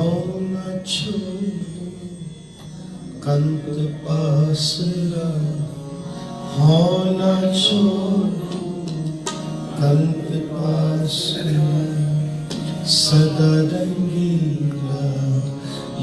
न छोड़ो कंत पासरा, हाँ न छोड़ो कंत पासरा। सदा रंगीला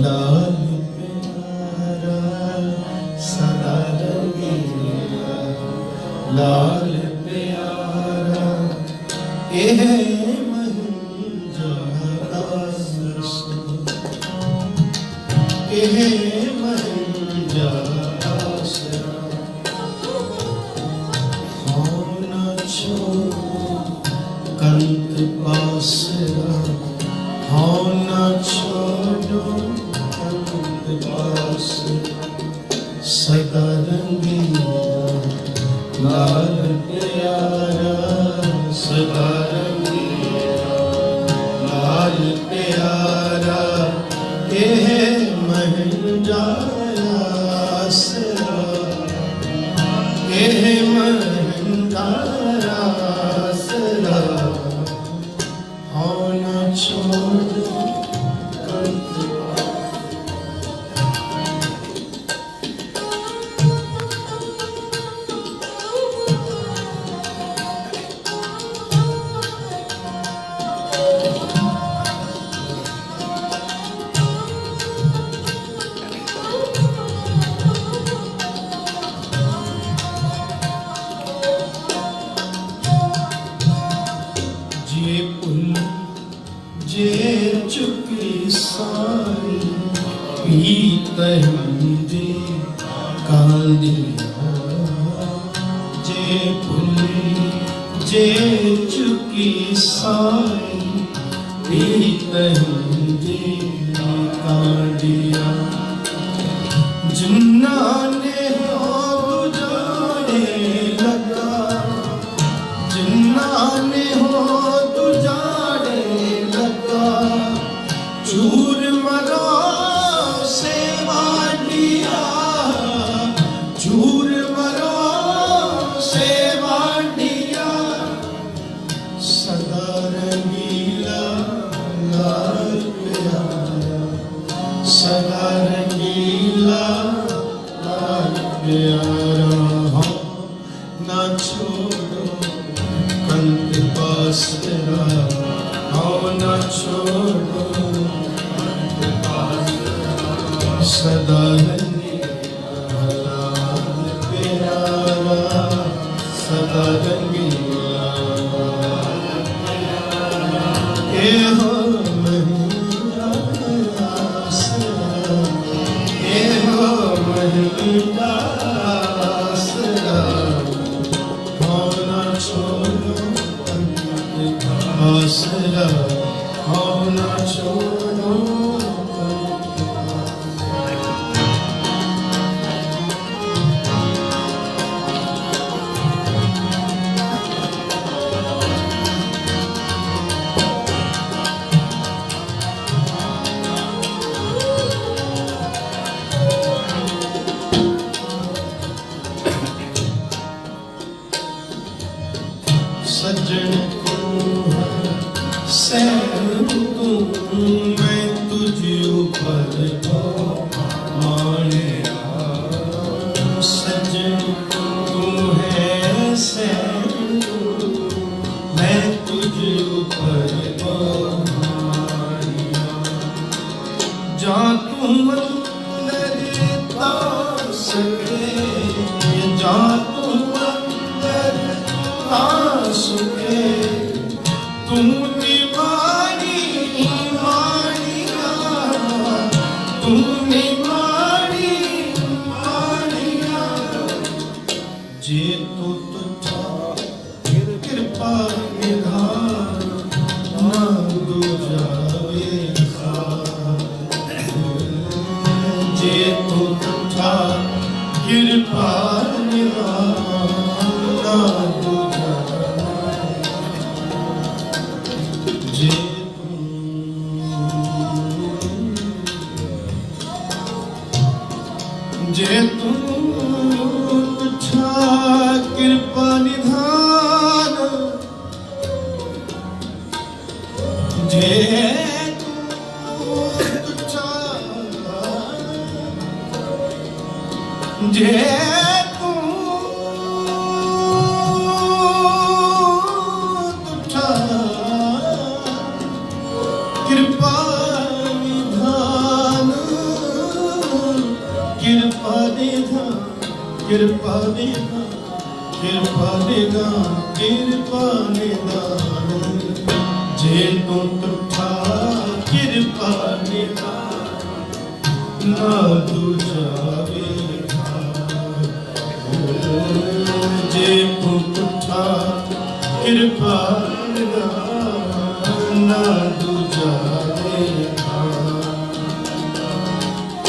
लाल प्यारा, सदा रंगीला लाल प्यारा। एह महंजा आसरा, एह महंजा आसरा। हाँ न छोड़ो कंत पासरा, हाँ न छोड़ो कंत पासरा। सदा रंगीला लाल प्यारा, सदा रंगीला लाल प्यारा। एह महंजा आसरा, एह महंजा आसरा। हाँ न छोड़ो कंत जे पुल जे चुकी सारी पीतही जे कांदिया। जे पुल जे चुकी सारी पीतही जे कांदिया। जिन्ना ने हो गुजारे लगा, जिन्ना ने हो गुजारे लगा। चूर मरो से वाडिया, चूर मरो से वाडिया। सदा रंगीला लाल प्यारा, सदा रंगीला लाल प्यारा। हाँ न छोड़ो कंत पासरा, हाँ न छोड़ो कंत पासरा। सदा रंगीला लाल प्यारा, सदा रंगीला लाल प्यारा। एहो महंजा आसरा, एहो महंजा आसरा। हाँ न छोड़ो कंत पासरा, हाँ न छोड़ो कंत पासरा। सज्जन को सैन दूं मैं तुझ ऊपर मानेगा। सज्जन तू है सैन दूं मैं तुझ ऊपर मानेगा। जा तू अंदर तास के, जा तू अंदर तास के। तू निवारी मारिया, तू निवारी मारिया। जे तू तुझा कृपा निधान ना दूजावे खान। जे तू तुझा कृपा निधान ना दूजावे। जे जे तू तुझा कृपा निधान, जे तू जे तू तुठा कृपा निधान कृपा निधान कृपा निधान कृपा निधान कृपा निधान जे तू तुठा कृपा निधान ना दूजा जे तू तुठा कृपा निधान ना दूजा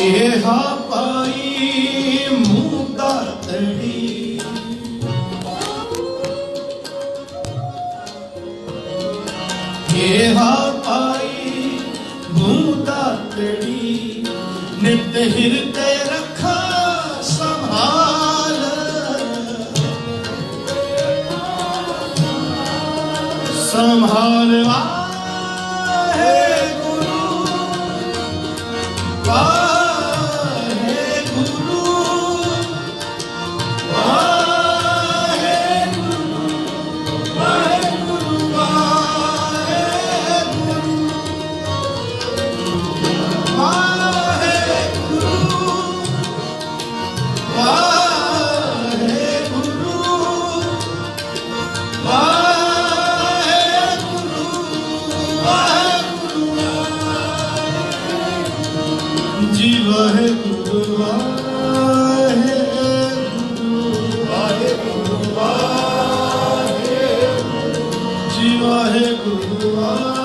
एहा पाई मुदा तड़ी एहा पाई मुदा तड़ी नित हृदय रखा संभाल संभाल वाहे गुरु वाहे गुरु वाहे गुरु वाहे गुरु वाहे गुरु वाहे गुरु वाहे गुरु जी वाहे गुरु वाहे गुरु वाहे जी वाहे गुरु वाहे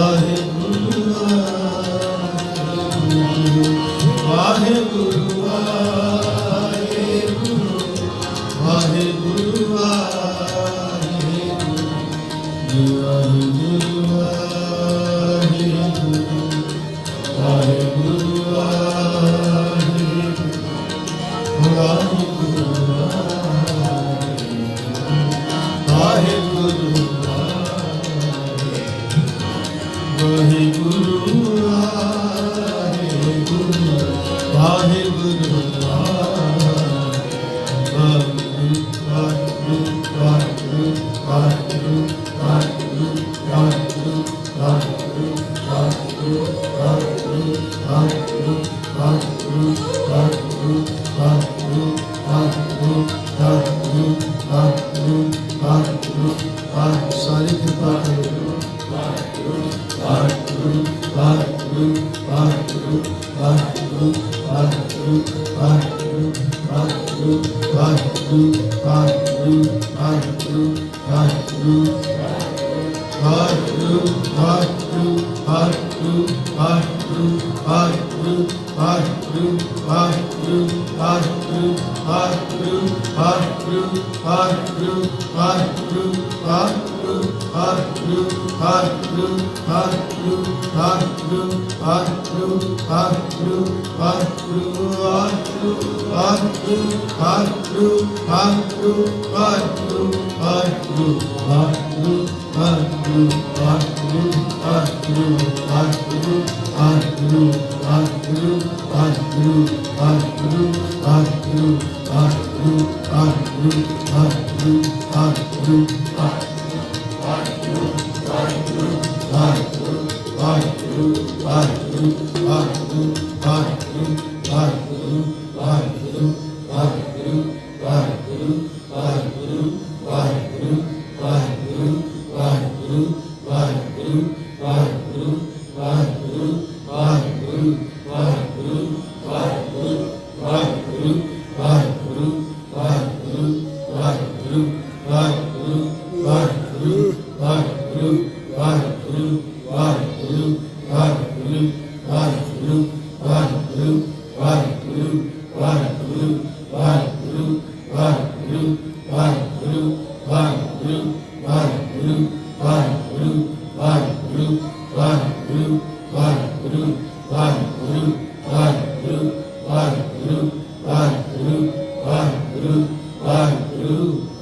वाहे गुरु वाहे गुरु वाहे गुरु वाहे गुरु वाहेगुरु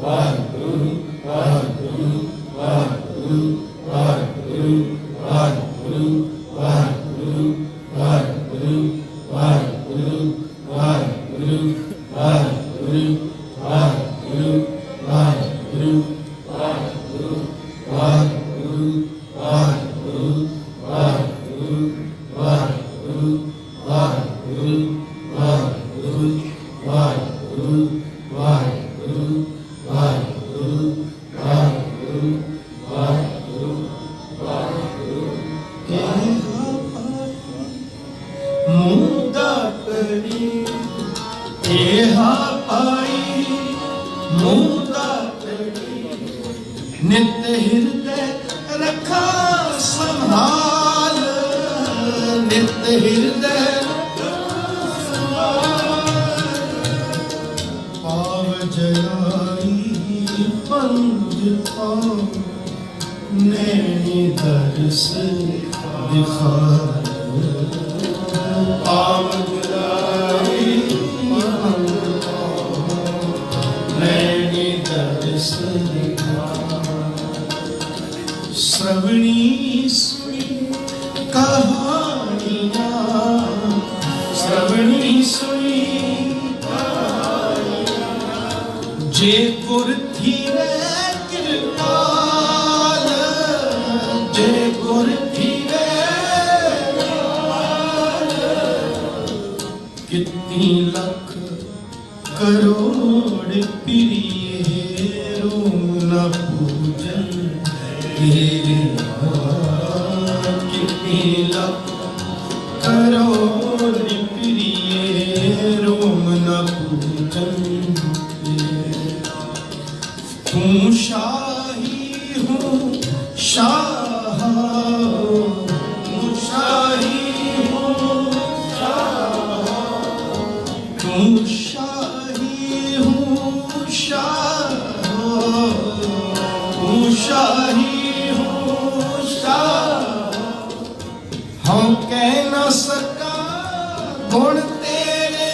सारी कृपा नित हृदय रखा संभाल, नित हृदय पाव जयाई पंज पाव नैनी दर्श दिखा, पाव जयाई पंज पाव नैनी दर्श दिखा। श्रवणी सुनी कहानियाँ, श्रवणी सुनी कहानियाँ, जे गुर थीरे कृपाल, जे गुर थीरे कितनी लख करोड़ प्रिय रोम न पूजन तेरे, कितनी लख करोड़ प्रिय रोम न पूजन तेरे। तू शाही हूँ शाह, तू शाही हूँ शाह, तू शाही हूँ शाह, तू शाही हम कह न सका गुण तेरे,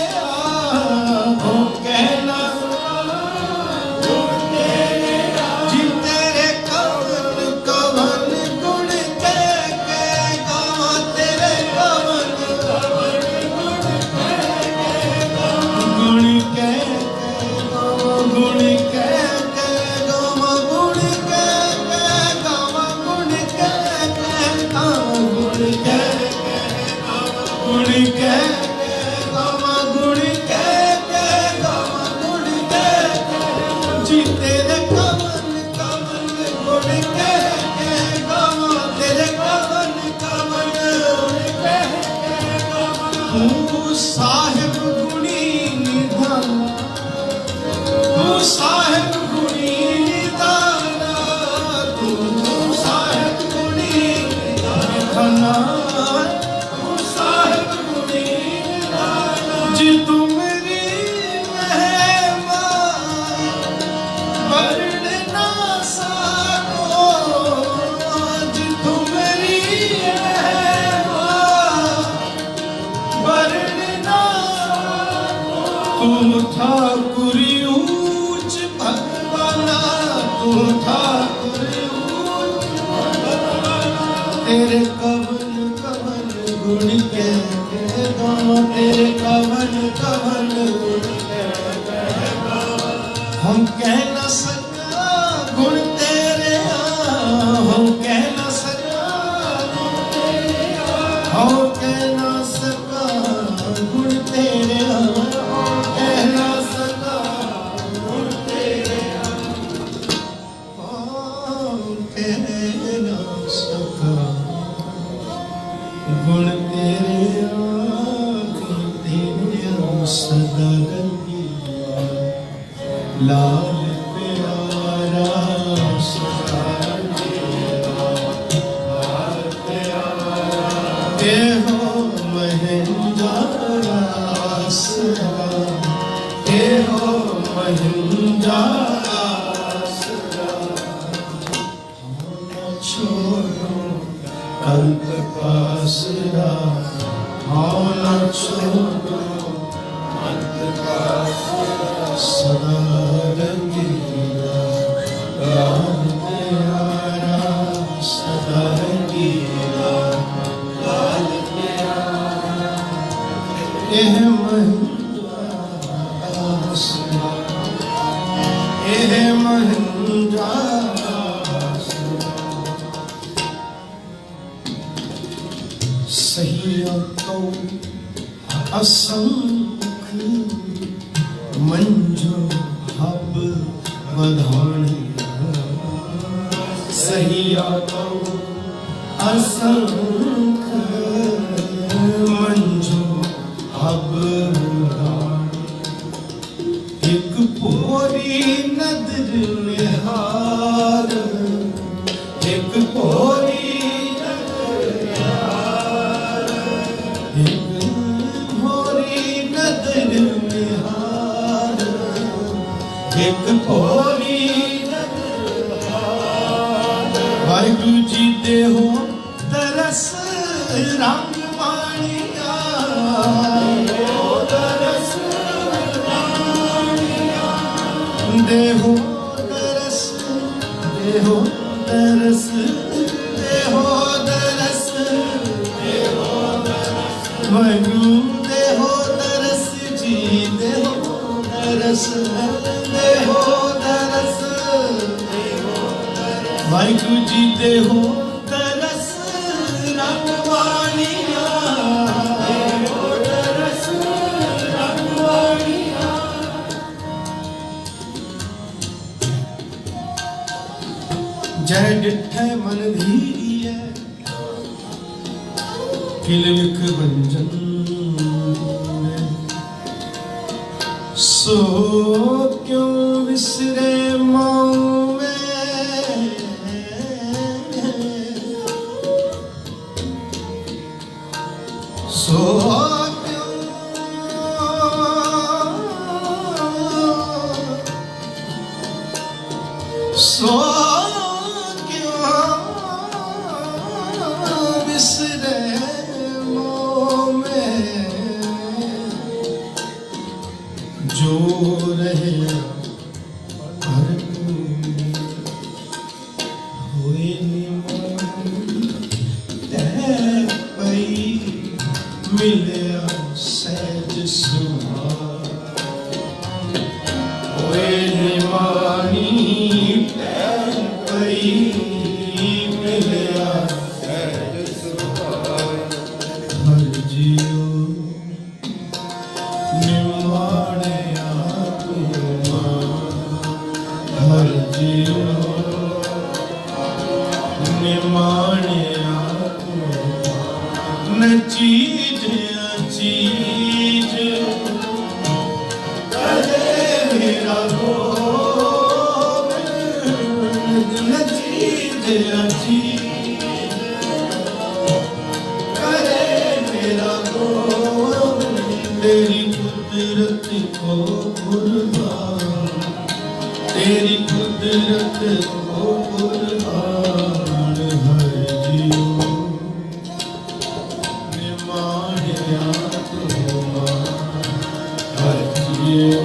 हम कह न गुण तेरे, जी तेरे कवन कवन गुण कह के गावा, तेरे कवन कवन गुण कह के गावा, गुण कह के गावा, गुण कह के गावा, गुण कह के गावा, गुण कह गुण कह के गावा, गुण कह के गावा, गुण कह जी तेरे कवन कवन गुण कह के गावा, तेरे कवन कवन गुण कह के गावा। तू साहिब गुणी निधान, तू साहिब गुणी निधान, तू साहिब गुणी निधान, जी तुमरी महिमा वर्ण ना सको, जी तुमरी महिमा वर्ण ना सको। तू ठाकुर ऊंच भगवाना, तू ठाकुर ऊंच भगवाना, तेरे कवन कवन गुण कह के गावा, तेरे कवन कवन गुण कह के गावा। हम कह न सका गुण तेरे, हम कह न सका गुण तेरे, हम कह न सका गुण तेरे, हम कह न सका गुण तेरे, हम कह न सका गुण तेरे, गुण तेरे सदा रंगीला लाल प्यारा, सदा रंगीला लाल प्यारा, ते हो महंजारा आसरा, ते हो महंजारा आसरा। छोड़ो अंत पासरा, हाँ न छोड़ो अंत पासरा, सदा रंगीला लाल प्यारा, सदा रंगीला लाल प्यारा, ਇਹ ਮਹਿੰਦਰਾ ਆਸਰਾ, ਇਹ ਮਹਿੰਦਰਾ ਸਹੀਆਂ ਕਉ ਅਸੰਖ ਮੰਜੋ ਹਬ ਵਧਾਣੀ, ਸਹੀਆਂ ਕਉ ਅਸੰਖ ਮੰਜੋ ਹਬ ਵਧਾਣੀ। ਇੱਕ ਭੋਰੀ ਨਦਰ ਨਿਹਾਰ, ਇੱਕ ਭੋਰੀ ਨਦਰ ਨਿਹਾਰ, ਇੱਕ ਭੋਰੀ ਨਦਰ ਨਿਹਾਰ, ਇੱਕ ਭੋਰੀ ਨਦਰ ਨਿਹਾਰ। ਵਾਹਿਗੁਰੂ ਜੀ ਦੇ ਹੋ ਤਰਸ ਰੰਗ ਮਾਣੀਆ, ਤਰਸ ਦੇਹੋ ਦਰਸ, ਦੇਹੋ ਦਰਸ, ਦੇਹੋ ਦਰਸ, ਦੇਹੋ ਦਰਸ। ਵਾਹਿਗੁਰੂ ਦੇਹੋ ਦਰਸ ਜੀ, ਦੇਹੋ ਦਰਸ, ਦੇਹੋ ਦਰਸ, ਦੇਹੋ ਦਰਸ। ਵਾਹਿਗੁਰੂ ਜੀ ਦੇਹੋ ਦਰਸ ਰੰਗ ਵਾਣੀਆ, ਦੇਹੋ ਦਰਸ ਰੰਗ ਵਾਣੀਆ। ਜੈ ਡਿਠੈ ਮਨ ਧੀਰੀਐ, ਕਿਲ ਵਿਖ ਬੰਜਨ, ਸੋ ਕਿਉ ਵਿਸਰੇ ਮਉ ਮੈਂ, ਸੋ ਸੋ ਜੋ ਰਹੇ ਹਰ ਹੋਏ ਨਿਮਨ ਤੈ ਪਈ, ਮਿਲਿਆ ਸਹਿਜ ਸੁਭਾਅ। ਹੋਏ ਨਿਮਾਨੀ ਤੈ ਪਈ, ਮਿਲਿਆ ਸਹਿਜ ਸੁਭਾਅ। ਹਰ ਜੀਉ ਨਿਮਾਣਿਆ ਤੂੰ, ਹਰ ਜੀਉ ਨਿਮਾਣਿਆ ਤੂੰ। ਨ ਚੀਜ਼ ਅਚੀਜ਼ ਕਰੇ ਮੇਰਾ ਗੋਬਿੰਦ, ਨ ਚੀਜ਼ ਅਚੀਜ਼ ਕਰੇ ਮੇਰਾ ਗੋਬਿੰਦ। ਤੇਰੀ ਕੁਦਰਤ ਕੋ ਕੁਰਬਾਨ, ਤੇਰੀ ਕੁਦਰਤ ਕੋ ਕੁਰਬਾਨ। ਹਰ ਜੀਉ ਨਿਮਾਣਿਆ ਤੂੰ, ਹਰ ਜੀਉ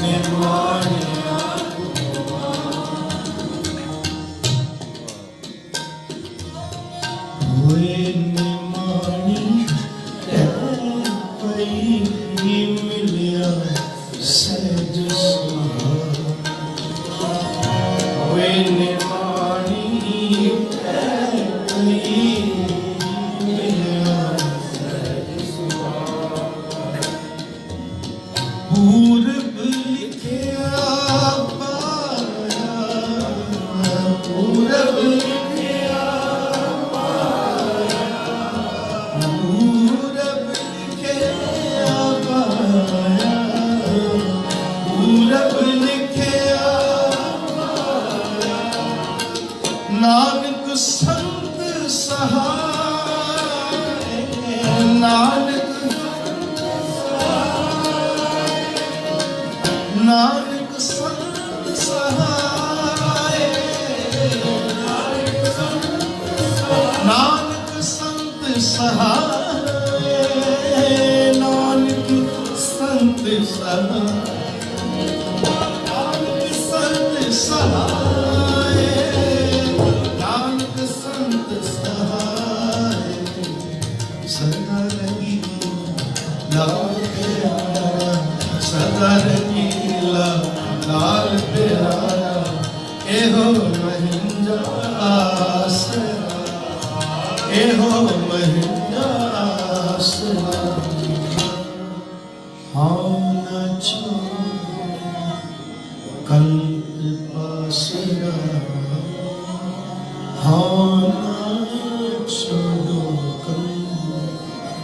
ਨਿਮਾਣਿਆ ਤੂੰ। ਹੋਏ ਨਿਮਾਣੀ ਤੈ ਪਈ, ਮਿਲਿਆ ਸਹਿਜ ਸੁਭਾਅ। ਹੋਏ ਨਿਮਾਣੀ ਤੈ ਪਈ, ਮਿਲਿਆ ਸਹਿਜ ਸੁਭਾਅ। ਪੂਰਬ ਲਿਖਿਆ ਪਾਇਆ, ਪੂਰਬ ਲਿਖਿਆ ਪਾਇਆ, ਪੂਰਬ ਲਿਖਿਆ ਪਾਇਆ, ਪੂਰਬ ਲਿਖਿਆ ਪਾਇਆ। ਨਾਨਕ ਸੰਤ ਸਹਾਇ, ਨਾਨਕ ਨਾਨਕ ਸੰਤ ਸਹਾਇ, ਨਾਨਕ ਸੰਤ ਸਹਾਇ, ਨਾਨਕ ਸੰਤ ਸਹਾਇ, ਨਾਨਕ ਸੰਤ ਸਹਾਇ, ਨਾਨਕ ਸੰਤ ਸਹਾਇ। ਸਦਾ ਰਹੀ रंगीला लाल प्यारा एहो महिंजा आसरा एहो महिंजा आसरा हाँ न छो कल